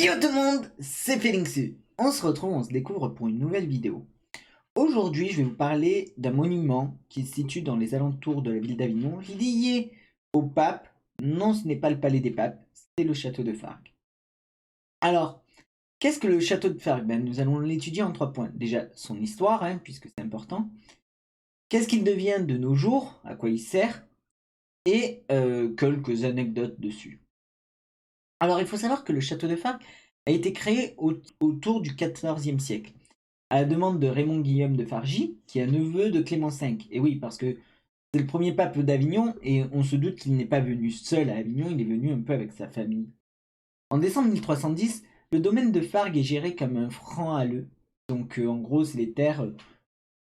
Yo tout le monde, c'est Félixu. On se retrouve, on se découvre pour une nouvelle vidéo. Aujourd'hui, je vais vous parler d'un monument qui se situe dans les alentours de la ville d'Avignon, lié au pape. Non, ce n'est pas le palais des papes, c'est le château de Fargues. Alors, qu'est-ce que le château de Fargues? Nous allons l'étudier en 3 points. Déjà, son histoire, puisque c'est important. Qu'est-ce qu'il devient de nos jours? À quoi il sert? Et quelques anecdotes dessus. Alors, il faut savoir que le château de Fargues a été créé autour du XIVe siècle, à la demande de Raymond Guillaume de Fargy, qui est un neveu de Clément V. Et oui, parce que c'est le premier pape d'Avignon, et on se doute qu'il n'est pas venu seul à Avignon, il est venu un peu avec sa famille. En décembre 1310, le domaine de Fargues est géré comme un franc halleux. Donc en gros, c'est les terres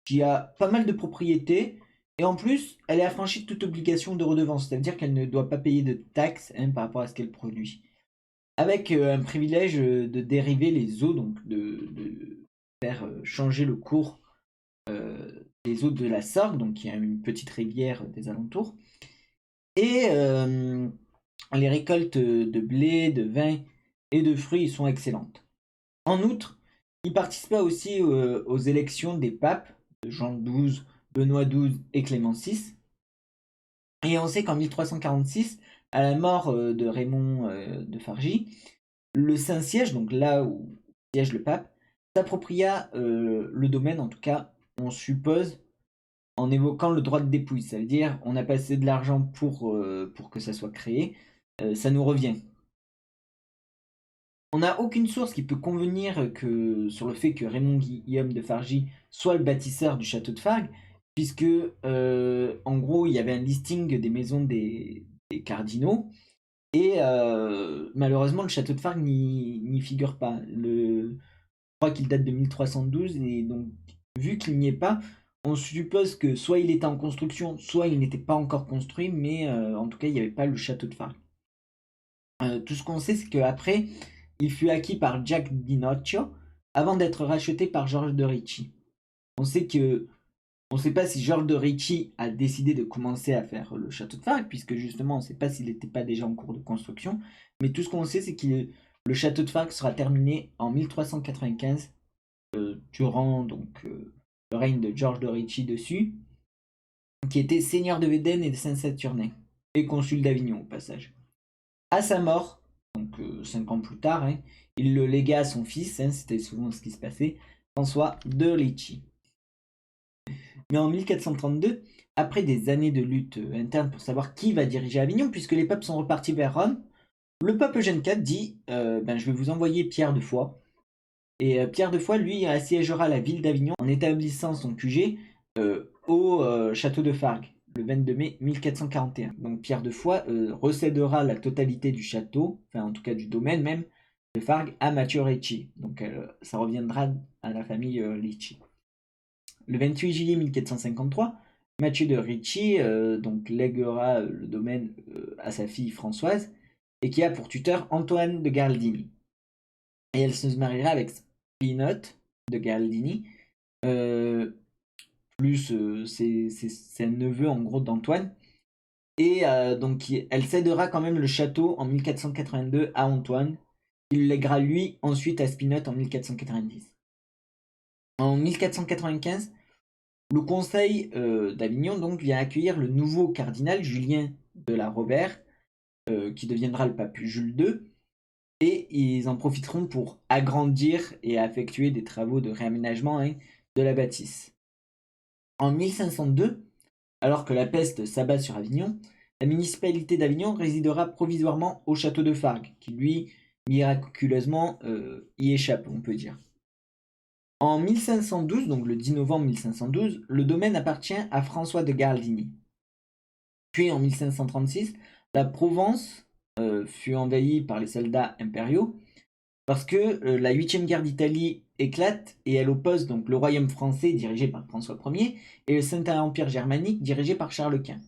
qui a pas mal de propriétés, et en plus, elle est affranchie de toute obligation de redevance, c'est-à-dire qu'elle ne doit pas payer de taxes par rapport à ce qu'elle produit avec un privilège de dériver les eaux, donc de faire changer le cours des eaux de la Sorgue, donc il y a une petite rivière des alentours. Et les récoltes de blé, de vin et de fruits sont excellentes. En outre, il participa aussi aux élections des papes, de Jean XII, Benoît XII et Clément VI. Et on sait qu'en 1346, à la mort de Raymond de Fargy, le Saint-Siège, donc là où siège le pape, s'appropria le domaine, en tout cas, on suppose, en évoquant le droit de dépouille. Ça veut dire, on a passé de l'argent pour que ça soit créé, ça nous revient. On n'a aucune source qui peut convenir sur le fait que Raymond Guillaume de Fargy soit le bâtisseur du château de Fargues, puisque, en gros, il y avait un listing des maisons des cardinaux, et malheureusement, le château de Fargues n'y figure pas. Je crois qu'il date de 1312, et donc, vu qu'il n'y est pas, on suppose que soit il était en construction, soit il n'était pas encore construit, mais en tout cas, il n'y avait pas le château de Fargues. Tout ce qu'on sait, c'est qu'après, il fut acquis par Jack Dinocchio, avant d'être racheté par Georges de Ricci. On sait que on ne sait pas si Georges de Ricci a décidé de commencer à faire le château de Fargues, puisque justement on ne sait pas s'il n'était pas déjà en cours de construction. Mais tout ce qu'on sait, c'est que le château de Fargues sera terminé en 1395, durant le règne de Georges de Ricci dessus, qui était seigneur de Védène et de Saint-Saturnin, et consul d'Avignon au passage. À sa mort, donc 5 ans plus tard, il le légua à son fils, c'était souvent ce qui se passait, François de Ricci. Mais en 1432, après des années de lutte interne pour savoir qui va diriger Avignon, puisque les papes sont repartis vers Rome, le pape Eugène IV dit je vais vous envoyer Pierre de Foix. Et Pierre de Foix, lui, assiégera la ville d'Avignon en établissant son QG au château de Fargues, le 22 mai 1441. Donc Pierre de Foix recédera la totalité du château, enfin en tout cas du domaine même, de Fargues à Mathieu Ricci. Donc ça reviendra à la famille Ricci. Le 28 juillet 1453, Mathieu de Ricci donc lèguera le domaine à sa fille Françoise, et qui a pour tuteur Antoine de Galdini. Et elle se mariera avec Spinotte de Galdini, plus c'est un neveu en gros d'Antoine. Et donc elle cédera quand même le château en 1482 à Antoine. Il lèguera lui ensuite à Spinotte en 1490. En 1495, le conseil d'Avignon donc vient accueillir le nouveau cardinal Julien de la Robert, qui deviendra le pape Jules II, et ils en profiteront pour agrandir et effectuer des travaux de réaménagement de la bâtisse. En 1502, alors que la peste s'abat sur Avignon, la municipalité d'Avignon résidera provisoirement au château de Fargues, qui lui, miraculeusement, y échappe, on peut dire. En 1512, donc le 10 novembre 1512, le domaine appartient à François de Galdini. Puis en 1536, la Provence fut envahie par les soldats impériaux parce que la 8e guerre d'Italie éclate et elle oppose donc le royaume français dirigé par François Ier et le Saint-Empire germanique dirigé par Charles Quint.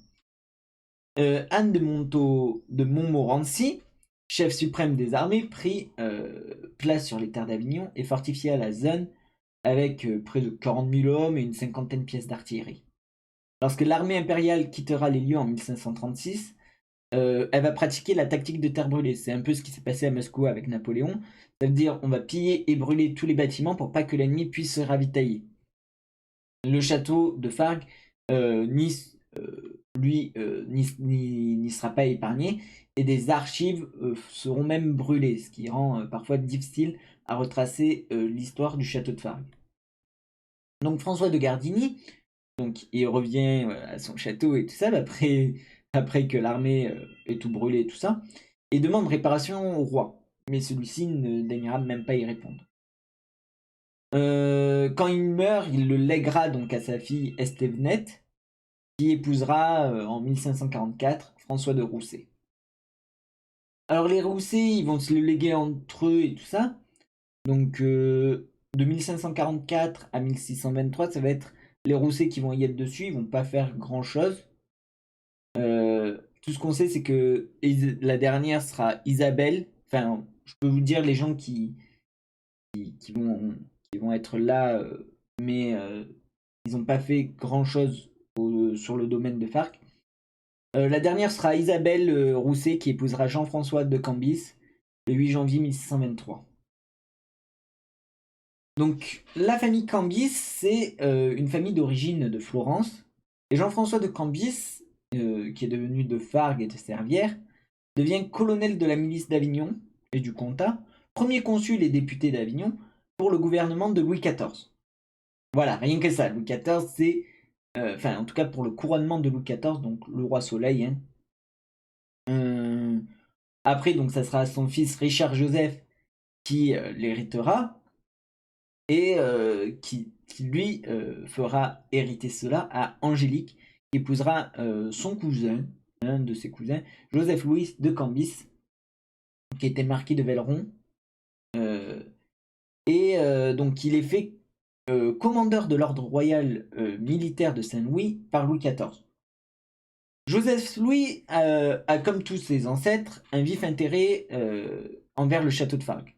Anne de Montmorency, chef suprême des armées, prit place sur les terres d'Avignon et fortifia la zone avec près de 40 000 hommes et une cinquantaine de pièces d'artillerie. Lorsque l'armée impériale quittera les lieux en 1536, elle va pratiquer la tactique de terre brûlée. C'est un peu ce qui s'est passé à Moscou avec Napoléon. Ça veut dire on va piller et brûler tous les bâtiments pour pas que l'ennemi puisse se ravitailler. Le château de Fargue, Nice, lui, n'y sera pas épargné, et des archives seront même brûlées, ce qui rend parfois difficile à retracer l'histoire du château de Fargue. Donc François de Gardini, donc il revient à son château et tout ça, après que l'armée ait tout brûlé et tout ça, et demande réparation au roi. Mais celui-ci ne daignera même pas y répondre. Quand il meurt, il le lèguera donc à sa fille Estévenette, qui épousera en 1544 François de Roussé. Alors les Roussé, ils vont se le léguer entre eux et tout ça. Donc de 1544 à 1623, ça va être les Roussé qui vont y être dessus, ils vont pas faire grand chose. Tout ce qu'on sait, c'est que la dernière sera Isabelle. Enfin, je peux vous dire les gens qui vont être là, mais ils n'ont pas fait grand chose sur le domaine de Farc. La dernière sera Isabelle Rousset qui épousera Jean-François de Cambis le 8 janvier 1623. Donc la famille Cambis, c'est une famille d'origine de Florence. Et Jean-François de Cambis, qui est devenu de Fargue et de Servières, devient colonel de la milice d'Avignon et du Comtat, premier consul et député d'Avignon pour le gouvernement de Louis XIV. Voilà, rien que ça. Louis XIV, c'est... Enfin, en tout cas pour le couronnement de Louis XIV, donc le roi Soleil. Hein. Après, donc ça sera son fils Richard Joseph qui l'héritera et qui lui fera hériter cela à Angélique, qui épousera son cousin, un de ses cousins, Joseph Louis de Cambis, qui était marquis de Velleron. Donc il est fait commandeur de l'ordre royal militaire de Saint-Louis par Louis XIV. Joseph Louis a, comme tous ses ancêtres, un vif intérêt envers le château de Fargue.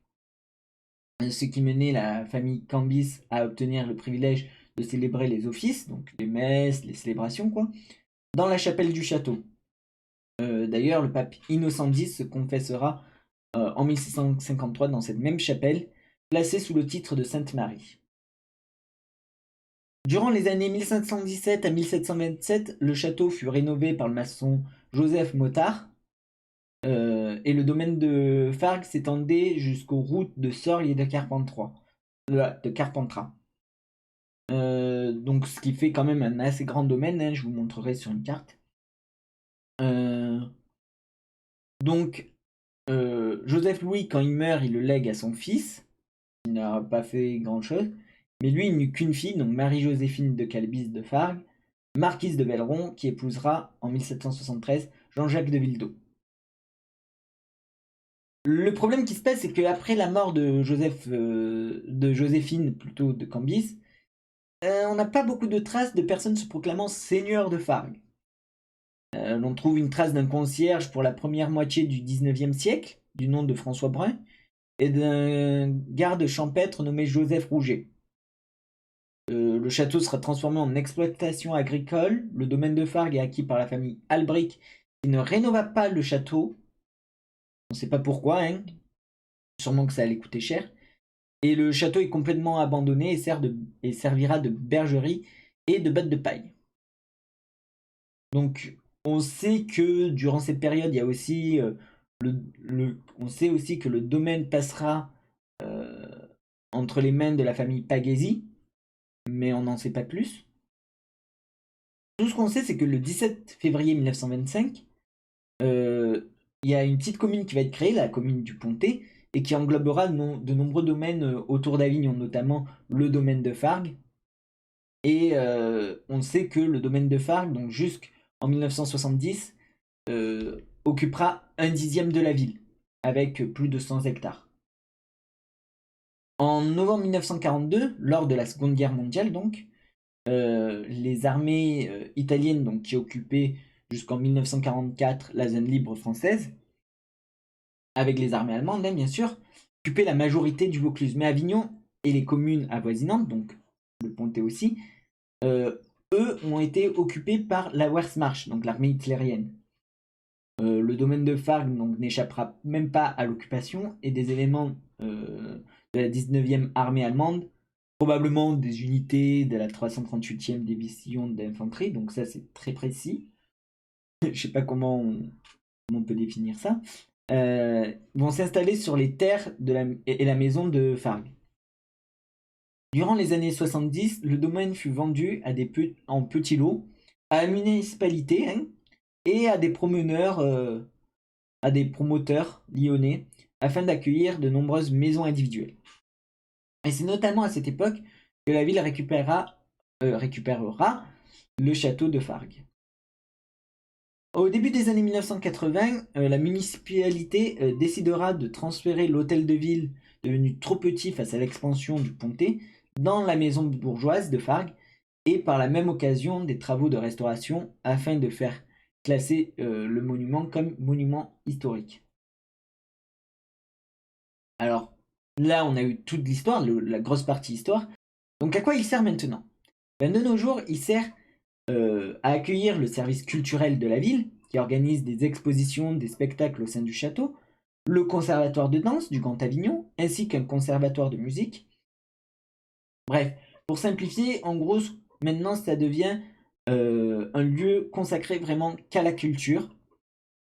Ce qui menait la famille Cambis à obtenir le privilège de célébrer les offices, donc les messes, les célébrations, quoi, dans la chapelle du château. D'ailleurs, le pape Innocent X se confessera en 1653 dans cette même chapelle, placée sous le titre de Sainte Marie. Durant les années 1517 à 1727, le château fut rénové par le maçon Joseph Mottard, et le domaine de Fargue s'étendait jusqu'aux routes de Sorgues et de Carpentras. Donc ce qui fait quand même un assez grand domaine, hein, je vous montrerai sur une carte. Donc Joseph Louis, quand il meurt, il le lègue à son fils, qui n'a pas fait grand chose, mais lui il n'eut qu'une fille, donc Marie-Joséphine de Calbis de Fargue, marquise de Velleron, qui épousera en 1773 Jean-Jacques de Villedot. Le problème qui se passe, c'est qu'après la mort de Joséphine plutôt de Cambis, on n'a pas beaucoup de traces de personnes se proclamant seigneur de Fargue. On trouve une trace d'un concierge pour la première moitié du XIXe siècle, du nom de François Brun, et d'un garde champêtre nommé Joseph Rouget. Le château sera transformé en exploitation agricole. Le domaine de Fargue est acquis par la famille Albric, qui ne rénova pas le château. On ne sait pas pourquoi, hein. Sûrement que ça allait coûter cher. Et le château est complètement abandonné et servira de bergerie et de batte de paille. Donc, on sait que durant cette période, il y a aussi on sait aussi que le domaine passera entre les mains de la famille Pagesi, mais on n'en sait pas plus. Tout ce qu'on sait, c'est que le 17 février 1925, il y a une petite commune qui va être créée, la commune du Pontet, et qui englobera de nombreux domaines autour d'Avignon, notamment le domaine de Fargue. Et on sait que le domaine de Fargue, donc jusqu'en 1970, occupera 1/10 de la ville, avec plus de 100 hectares. En novembre 1942, lors de la Seconde Guerre mondiale, donc, les armées italiennes donc, qui occupaient jusqu'en 1944 la zone libre française, avec les armées allemandes, hein, bien sûr, occupaient la majorité du Vaucluse. Mais Avignon et les communes avoisinantes, donc le Pontet aussi, eux ont été occupés par la Wehrmacht, donc l'armée hitlérienne. Le domaine de Fargue donc n'échappera même pas à l'occupation et des éléments de la 19e armée allemande, probablement des unités de la 338e division d'infanterie, donc ça c'est très précis. Je sais pas comment on peut définir ça. Vont s'installer sur les terres et la maison de Fargue. Durant les années 70, le domaine fut vendu en petits lots à la municipalité, hein, et à des promoteurs lyonnais afin d'accueillir de nombreuses maisons individuelles. Et c'est notamment à cette époque que la ville récupérera le château de Fargue. Au début des années 1980, la municipalité décidera de transférer l'hôtel de ville, devenu trop petit face à l'expansion du Pontet, dans la maison bourgeoise de Fargue, et par la même occasion des travaux de restauration afin de faire classer le monument comme monument historique. Alors là, on a eu toute l'histoire, la grosse partie histoire. Donc à quoi il sert maintenant? De nos jours, il sert à accueillir le service culturel de la ville, qui organise des expositions, des spectacles au sein du château, le conservatoire de danse du Grand Avignon, ainsi qu'un conservatoire de musique. Bref, pour simplifier, en gros, maintenant ça devient un lieu consacré vraiment qu'à la culture.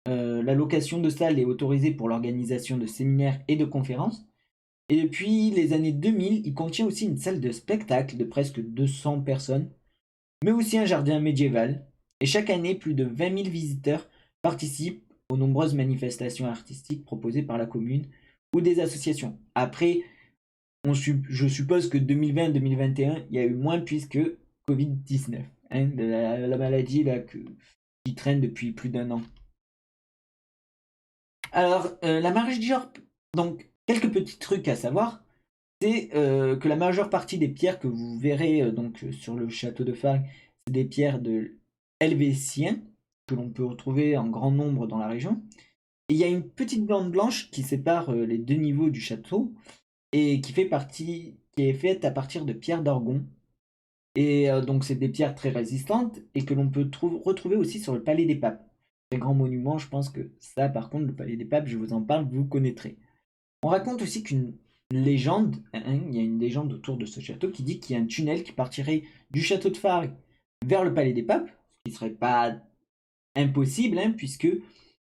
La location de salles est autorisée pour l'organisation de séminaires et de conférences. Et depuis les années 2000, il contient aussi une salle de spectacle de presque 200 personnes, mais aussi un jardin médiéval. Et chaque année, plus de 20 000 visiteurs participent aux nombreuses manifestations artistiques proposées par la commune ou des associations. Après, je suppose que 2020-2021, il y a eu moins puisque Covid-19, hein, la maladie là, qui traîne depuis plus d'1 an. Alors, la majeure... Donc, quelques petits trucs à savoir, c'est que la majeure partie des pierres que vous verrez donc sur le château de Fargue, c'est des pierres de helvétien, que l'on peut retrouver en grand nombre dans la région. Et il y a une petite bande blanche qui sépare les deux niveaux du château, et qui est faite à partir de pierres d'Orgon. Et donc c'est des pierres très résistantes, et que l'on peut retrouver aussi sur le Palais des Papes. Très grand monument, je pense que ça, par contre, le Palais des Papes, je vous en parle, vous connaîtrez. On raconte aussi qu'une légende, hein, il y a une légende autour de ce château qui dit qu'il y a un tunnel qui partirait du château de Fargue vers le Palais des Papes, ce qui serait pas impossible, hein, puisque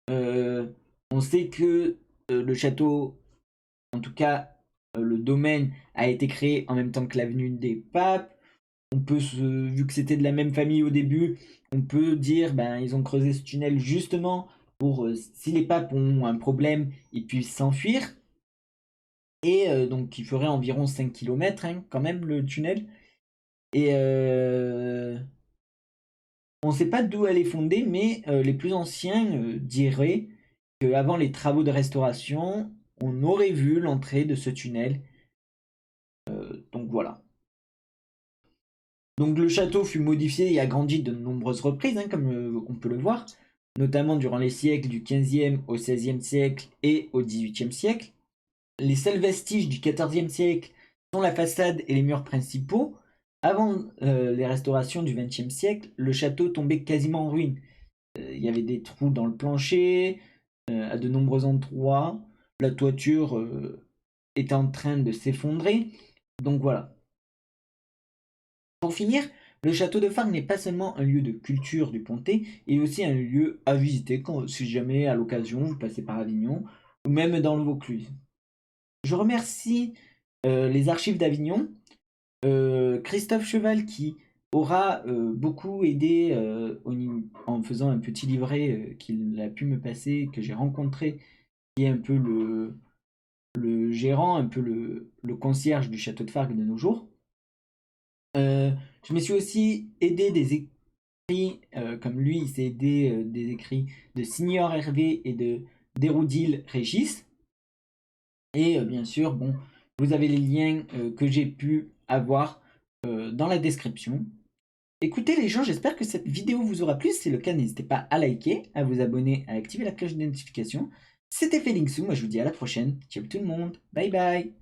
on sait que le château, en tout cas le domaine, a été créé en même temps que l'avenue des Papes. Vu que c'était de la même famille au début, on peut dire ben ils ont creusé ce tunnel justement pour si les papes ont un problème, ils puissent s'enfuir. Et donc il ferait environ 5 km hein, quand même le tunnel. Et on ne sait pas d'où elle est fondée, mais les plus anciens diraient qu'avant les travaux de restauration, on aurait vu l'entrée de ce tunnel. Donc voilà. Donc le château fut modifié et agrandi de nombreuses reprises, hein, comme on peut le voir, notamment durant les siècles du 15e au 16e siècle et au 18e siècle. Les seuls vestiges du 14e siècle sont la façade et les murs principaux. Avant les restaurations du 20e siècle, le château tombait quasiment en ruine. Il y avait des trous dans le plancher, à de nombreux endroits. La toiture était en train de s'effondrer. Donc voilà. Pour finir, le château de Fargue n'est pas seulement un lieu de culture du Pontet, il est aussi un lieu à visiter si jamais à l'occasion vous passez par Avignon ou même dans le Vaucluse. Je remercie les archives d'Avignon, Christophe Cheval qui aura beaucoup aidé en faisant un petit livret qu'il a pu me passer, que j'ai rencontré, qui est un peu le gérant, un peu le concierge du château de Fargue de nos jours. Je me suis aussi aidé des écrits, comme lui, il s'est aidé des écrits de Signor Hervé et de d'Héroudile Régis. Et bien sûr, bon, vous avez les liens que j'ai pu avoir dans la description. Écoutez les gens, j'espère que cette vidéo vous aura plu. Si c'est le cas, n'hésitez pas à liker, à vous abonner, à activer la cloche de notification. C'était Félixou, moi je vous dis à la prochaine. Ciao tout le monde, bye bye.